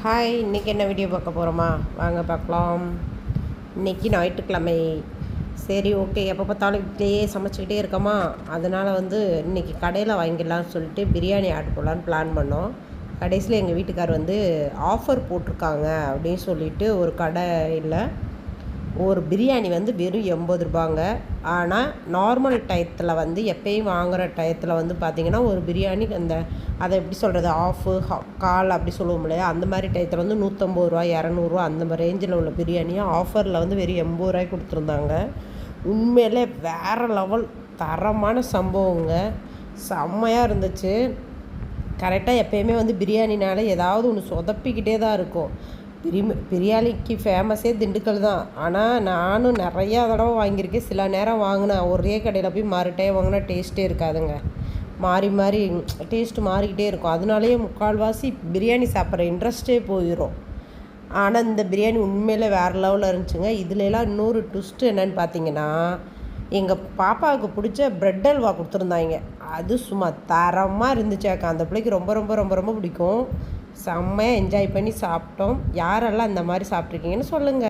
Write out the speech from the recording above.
Hi, இன்றைக்கி என்ன video பார்க்க போகிறோமா? வாங்க பார்க்கலாம். இன்றைக்கி ஞாயிற்றுக்கிழமை. சரி, ஓகே. எப்போ பார்த்தாலும் வீட்டிலையே சமைச்சிக்கிட்டே இருக்கோமா, அதனால் இன்றைக்கி கடையில் வாங்கிடலான்னு சொல்லிட்டு பிரியாணி ஆர்டர் போடலான்னு பிளான் பண்ணோம். கடைசியில் எங்கள் வீட்டுக்கார் ஆஃபர் போட்டிருக்காங்க அப்படின்னு சொல்லிட்டு ஒரு கடையில் ஒரு பிரியாணி வெறும் 80 ரூபாங்க. ஆனால் நார்மல் டயத்தில் எப்பயும் வாங்குகிற டயத்தில் பார்த்திங்கன்னா ஒரு பிரியாணி அதை எப்படி சொல்கிறது, ஆஃபு கால் அப்படி சொல்லுவோம் இல்லையா, அந்த மாதிரி டயத்தில் 150 ரூபா 200 அந்த மாதிரி ரேஞ்சில் உள்ள பிரியாணியை ஆஃபரில் வெறும் 80 ரூபாய்க்கு கொடுத்துருந்தாங்க. உண்மையிலே வேறு லெவல் தரமான சம்பவங்க. செம்மையாக இருந்துச்சு. கரெக்டாக எப்போயுமே பிரியாணினால ஏதாவது ஒன்று சொதப்பிக்கிட்டே தான் இருக்கும். பிரியாணிக்கு ஃபேமஸே திண்டுக்கல் தான். ஆனால் நானும் நிறையா தடவை வாங்கியிருக்கேன். சில நேரம் வாங்கினேன் ஒரே கடையில் போய் டைம் வாங்கினா டேஸ்ட்டே இருக்காதுங்க. மாறி மாறி டேஸ்ட்டு மாறிக்கிட்டே இருக்கும். அதனாலேயே முக்கால்வாசி பிரியாணி சாப்பிட்ற இன்ட்ரெஸ்ட்டே போயிடும். ஆனால் இந்த பிரியாணி உண்மையிலே வேறு லெவலில் இருந்துச்சுங்க. இதுலலாம் இன்னொரு ட்விஸ்ட்டு என்னென்னு பார்த்தீங்கன்னா, எங்கள் பாப்பாவுக்கு பிடிச்ச ப்ரெட் அல்வா கொடுத்துருந்தாங்க. அது சும்மா தரமாக இருந்துச்சாக்கா. அந்த பிள்ளைக்கு ரொம்ப ரொம்ப ரொம்ப ரொம்ப பிடிக்கும். செம்மையாக என்ஜாய் பண்ணி சாப்பிட்டோம். யாரெல்லாம் இந்த மாதிரி சாப்பிட்ருக்கீங்கன்னு சொல்லுங்கள்.